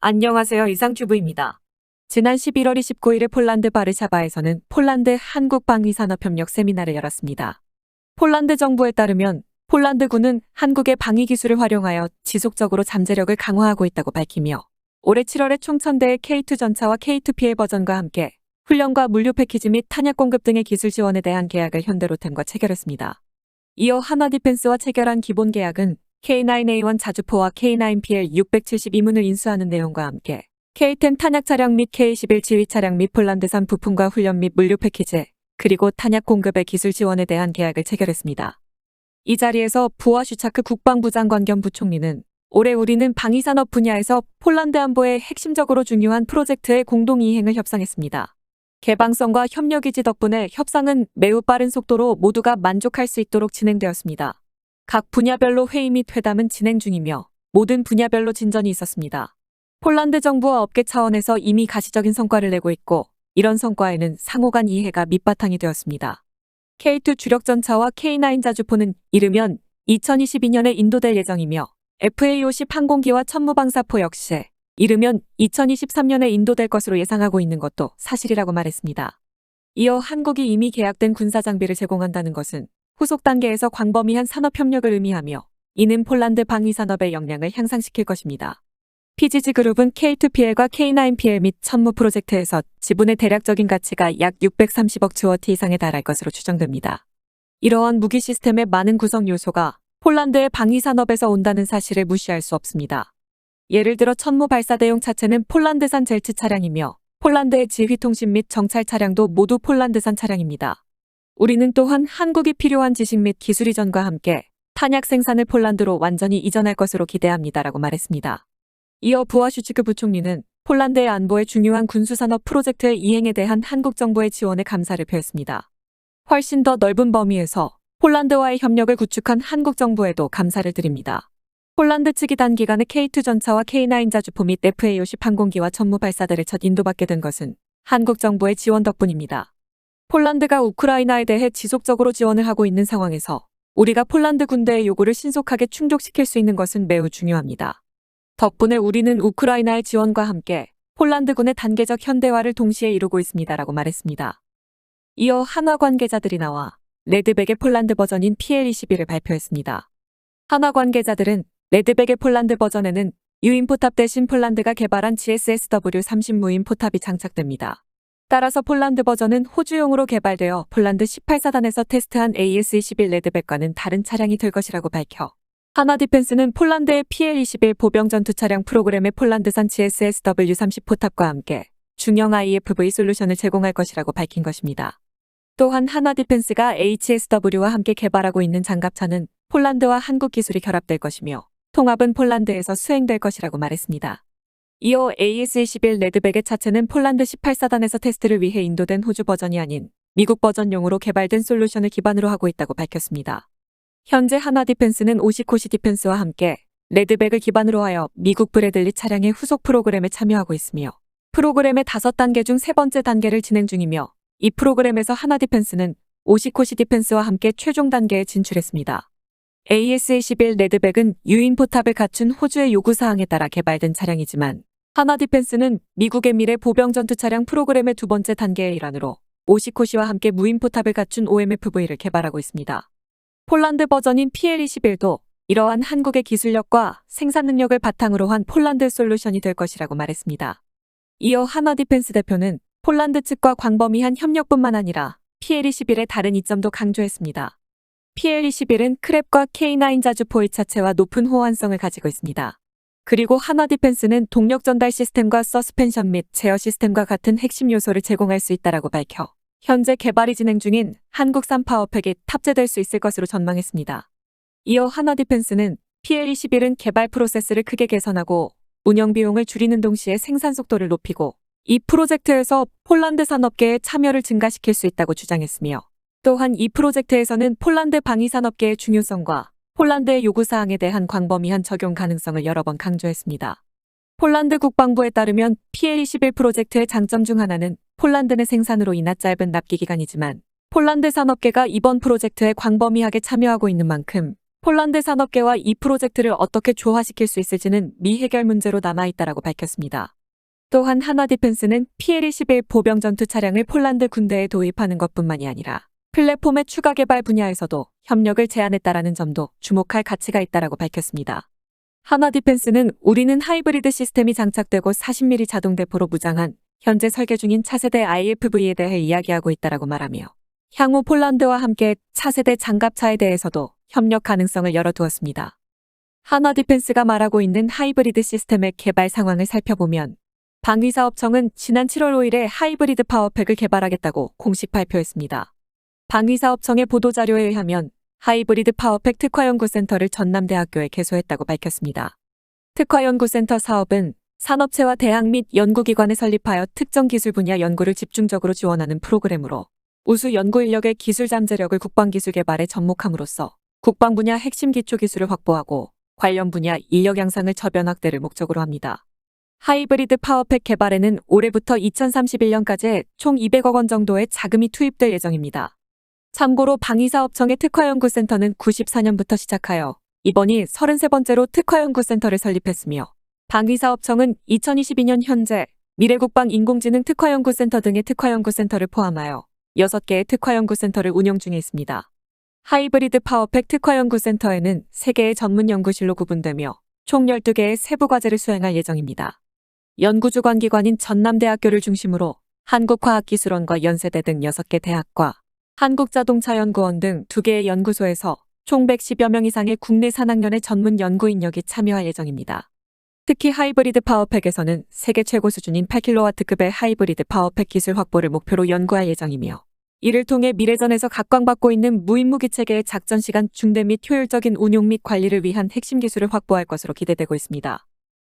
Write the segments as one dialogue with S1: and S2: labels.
S1: 안녕하세요. 이상튜브입니다. 지난 11월 29일에 폴란드 바르샤바에서는 폴란드 한국 방위산업협력 세미나를 열었습니다. 폴란드 정부에 따르면 폴란드군은 한국의 방위 기술을 활용하여 지속적으로 잠재력을 강화하고 있다고 밝히며 올해 7월에 총 1000대의 K2 전차와 K2 PL 버전과 함께 훈련과 물류 패키지 및 탄약 공급 등의 기술 지원에 대한 계약을 현대로템과 체결했습니다. 이어 한화디펜스와 체결한 기본 계약은 K9A1 자주포와 K9PL 672문을 인수하는 내용과 함께 K10 탄약 차량 및 K11 지휘 차량 및 폴란드산 부품과 훈련 및 물류 패키지, 그리고 탄약 공급의 기술 지원에 대한 계약을 체결했습니다. 이 자리에서 부하 슈차크 국방부 장관 겸 부총리는 올해 우리는 방위산업 분야에서 폴란드 안보에 핵심적으로 중요한 프로젝트의 공동 이행을 협상했습니다. 개방성과 협력의지 덕분에 협상은 매우 빠른 속도로 모두가 만족할 수 있도록 진행되었습니다. 각 분야별로 회의 및 회담은 진행 중이며 모든 분야별로 진전이 있었습니다. 폴란드 정부와 업계 차원에서 이미 가시적인 성과를 내고 있고 이런 성과에는 상호 간 이해가 밑바탕이 되었습니다. K2 주력전차와 K9 자주포는 이르면 2022년에 인도될 예정이며 FA-50 항공기와 천무방사포 역시 이르면 2023년에 인도될 것으로 예상하고 있는 것도 사실이라고 말했습니다. 이어 한국이 이미 계약된 군사장비를 제공한다는 것은 후속 단계에서 광범위한 산업협력을 의미하며 이는 폴란드 방위산업의 역량을 향상시킬 것입니다. PGG그룹은 K2PL과 K9PL 및 천무 프로젝트에서 지분의 대략적인 가치가 약 630억 주워티 이상에 달할 것으로 추정됩니다. 이러한 무기 시스템의 많은 구성 요소가 폴란드의 방위산업에서 온다는 사실을 무시할 수 없습니다. 예를 들어 천무 발사대용 차체는 폴란드산 젤츠 차량이며 폴란드의 지휘통신 및 정찰 차량도 모두 폴란드산 차량입니다. 우리는 또한 한국이 필요한 지식 및 기술 이전과 함께 탄약 생산을 폴란드로 완전히 이전할 것으로 기대합니다라고 말했습니다. 이어 부하슈츠크 부총리는 폴란드의 안보에 중요한 군수산업 프로젝트의 이행에 대한 한국 정부의 지원에 감사를 표했습니다. 훨씬 더 넓은 범위에서 폴란드와의 협력을 구축한 한국 정부에도 감사를 드립니다. 폴란드 측이 단기간에 K2 전차와 K9 자주포 및 FA-50 항공기와 천무 발사대를 첫 인도받게 된 것은 한국 정부의 지원 덕분입니다. 폴란드가 우크라이나에 대해 지속적으로 지원을 하고 있는 상황에서 우리가 폴란드 군대의 요구를 신속하게 충족시킬 수 있는 것은 매우 중요합니다. 덕분에 우리는 우크라이나의 지원과 함께 폴란드군의 단계적 현대화를 동시에 이루고 있습니다라고 말했습니다. 이어 한화 관계자들이 나와 레드백의 폴란드 버전인 PL-21을 발표했습니다. 한화 관계자들은 레드백의 폴란드 버전에는 유인 포탑 대신 폴란드가 개발한 GSSW-30 무인 포탑이 장착됩니다. 따라서 폴란드 버전은 호주용으로 개발되어 폴란드 18사단에서 테스트한 AS-21 레드백과는 다른 차량이 될 것이라고 밝혀 한화디펜스는 폴란드의 PL-21 보병 전투 차량 프로그램의 폴란드산 GSSW-30 포탑과 함께 중형 IFV 솔루션을 제공할 것이라고 밝힌 것입니다. 또한 한화디펜스가 HSW와 함께 개발하고 있는 장갑차는 폴란드와 한국 기술이 결합될 것이며 통합은 폴란드에서 수행될 것이라고 말했습니다. 이어 AS-21 레드백의 차체는 폴란드 18사단에서 테스트를 위해 인도된 호주 버전이 아닌 미국 버전용으로 개발된 솔루션을 기반으로 하고 있다고 밝혔습니다. 현재 한화디펜스는 오시코시 디펜스와 함께 레드백을 기반으로 하여 미국 브래들리 차량의 후속 프로그램에 참여하고 있으며 프로그램의 5단계 중 3번째 단계를 진행 중이며 이 프로그램에서 한화디펜스는 오시코시 디펜스와 함께 최종 단계에 진출했습니다. AS-21 레드백은 유인 포탑을 갖춘 호주의 요구사항에 따라 개발된 차량이지만 한화디펜스는 미국의 미래 보병 전투 차량 프로그램의 2번째 단계의 일환으로 오시코시와 함께 무인 포탑을 갖춘 OMFV를 개발하고 있습니다. 폴란드 버전인 PL-21도 이러한 한국의 기술력과 생산 능력을 바탕으로 한 폴란드 솔루션이 될 것이라고 말했습니다. 이어 한화디펜스 대표는 폴란드 측과 광범위한 협력뿐만 아니라 PL-21의 다른 이점도 강조했습니다. PL-21은 크랩과 K9 자주포의 차체와 높은 호환성을 가지고 있습니다. 그리고 한화디펜스는 동력 전달 시스템과 서스펜션 및 제어 시스템과 같은 핵심 요소를 제공할 수 있다고 밝혀 현재 개발이 진행 중인 한국산 파워팩이 탑재될 수 있을 것으로 전망했습니다. 이어 한화디펜스는 PL-21은 개발 프로세스를 크게 개선하고 운영 비용을 줄이는 동시에 생산 속도를 높이고 이 프로젝트에서 폴란드 산업계의 참여를 증가시킬 수 있다고 주장했으며 또한 이 프로젝트에서는 폴란드 방위산업계의 중요성과 폴란드의 요구사항에 대한 광범위한 적용 가능성을 여러 번 강조했습니다. 폴란드 국방부에 따르면 PL-21 프로젝트의 장점 중 하나는 폴란드 내 생산으로 인한 짧은 납기 기간이지만 폴란드 산업계가 이번 프로젝트에 광범위하게 참여하고 있는 만큼 폴란드 산업계와 이 프로젝트를 어떻게 조화시킬 수 있을지는 미해결 문제로 남아있다라고 밝혔습니다. 또한 한화디펜스는 PL-21 보병 전투 차량을 폴란드 군대에 도입하는 것뿐만이 아니라 플랫폼의 추가 개발 분야에서도 협력을 제안했다라는 점도 주목할 가치가 있다라고 밝혔습니다. 한화디펜스는 우리는 하이브리드 시스템이 장착되고 40mm 자동 대포로 무장한 현재 설계 중인 차세대 IFV에 대해 이야기하고 있다라고 말하며 향후 폴란드와 함께 차세대 장갑차에 대해서도 협력 가능성을 열어두었습니다. 한화디펜스가 말하고 있는 하이브리드 시스템의 개발 상황을 살펴보면 방위사업청은 지난 7월 5일에 하이브리드 파워팩을 개발하겠다고 공식 발표했습니다. 방위사업청의 보도자료에 의하면 하이브리드 파워팩 특화연구센터를 전남대학교에 개소했다고 밝혔습니다. 특화연구센터 사업은 산업체와 대학 및 연구기관을 설립하여 특정 기술 분야 연구를 집중적으로 지원하는 프로그램으로 우수 연구 인력의 기술 잠재력을 국방기술 개발에 접목함으로써 국방 분야 핵심 기초 기술을 확보하고 관련 분야 인력 양상을 저변 확대를 목적으로 합니다. 하이브리드 파워팩 개발에는 올해부터 2031년까지 총 200억 원 정도의 자금이 투입될 예정입니다. 참고로 방위사업청의 특화연구센터는 94년부터 시작하여 이번이 33번째로 특화연구센터를 설립했으며 방위사업청은 2022년 현재 미래국방 인공지능 특화연구센터 등의 특화연구센터를 포함하여 6개의 특화연구센터를 운영 중에 있습니다. 하이브리드 파워팩 특화연구센터에는 3개의 전문 연구실로 구분되며 총 12개의 세부 과제를 수행할 예정입니다. 연구주관기관인 전남대학교를 중심으로 한국과학기술원과 연세대 등 6개 대학과 한국자동차연구원 등 2개의 연구소에서 총 110여 명 이상의 국내 산학년의 전문 연구 인력이 참여할 예정입니다. 특히 하이브리드 파워팩에서는 세계 최고 수준인 8kW급의 하이브리드 파워팩 기술 확보를 목표로 연구할 예정이며 이를 통해 미래전에서 각광받고 있는 무인무기 체계의 작전 시간 중대 및 효율적인 운용 및 관리를 위한 핵심 기술을 확보할 것으로 기대되고 있습니다.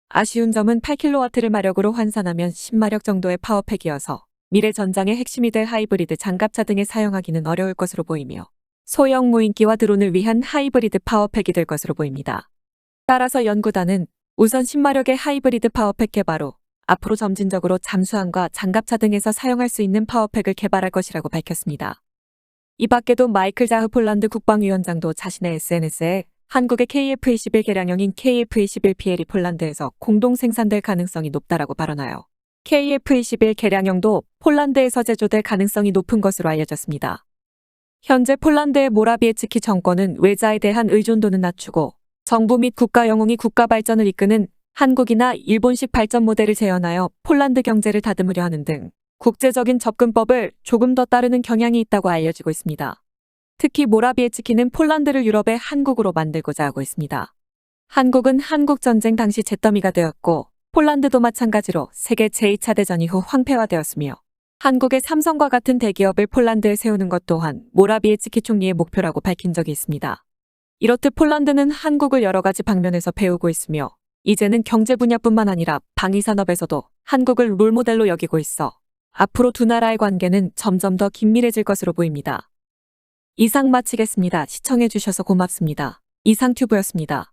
S1: 아쉬운 점은 8kW를 마력으로 환산하면 10마력 정도의 파워팩이어서 미래 전장의 핵심이 될 하이브리드 장갑차 등에 사용하기는 어려울 것으로 보이며 소형 무인기와 드론을 위한 하이브리드 파워팩이 될 것으로 보입니다. 따라서 연구단은 우선 10마력의 하이브리드 파워팩 개발 후 앞으로 점진적으로 잠수함과 장갑차 등에서 사용할 수 있는 파워팩을 개발할 것이라고 밝혔습니다. 이 밖에도 마이클 자흐 폴란드 국방위원장도 자신의 SNS에 한국의 KF-21 개량형인 KF-21PL이 폴란드에서 공동 생산될 가능성이 높다라고 발언하여 KF-21 개량형도 폴란드에서 제조될 가능성이 높은 것으로 알려졌습니다. 현재 폴란드의 모라비에츠키 정권은 외자에 대한 의존도는 낮추고 정부 및 국가 영웅이 국가 발전을 이끄는 한국이나 일본식 발전 모델을 재현하여 폴란드 경제를 다듬으려 하는 등 국제적인 접근법을 조금 더 따르는 경향이 있다고 알려지고 있습니다. 특히 모라비에츠키는 폴란드를 유럽의 한국으로 만들고자 하고 있습니다. 한국은 한국전쟁 당시 잿더미가 되었고 폴란드도 마찬가지로 세계 제2차 대전 이후 황폐화되었으며 한국의 삼성과 같은 대기업을 폴란드에 세우는 것 또한 모라비에츠키 총리의 목표라고 밝힌 적이 있습니다. 이렇듯 폴란드는 한국을 여러 가지 방면에서 배우고 있으며 이제는 경제 분야뿐만 아니라 방위산업에서도 한국을 롤모델로 여기고 있어 앞으로 두 나라의 관계는 점점 더 긴밀해질 것으로 보입니다. 이상 마치겠습니다. 시청해주셔서 고맙습니다. 이상튜브였습니다.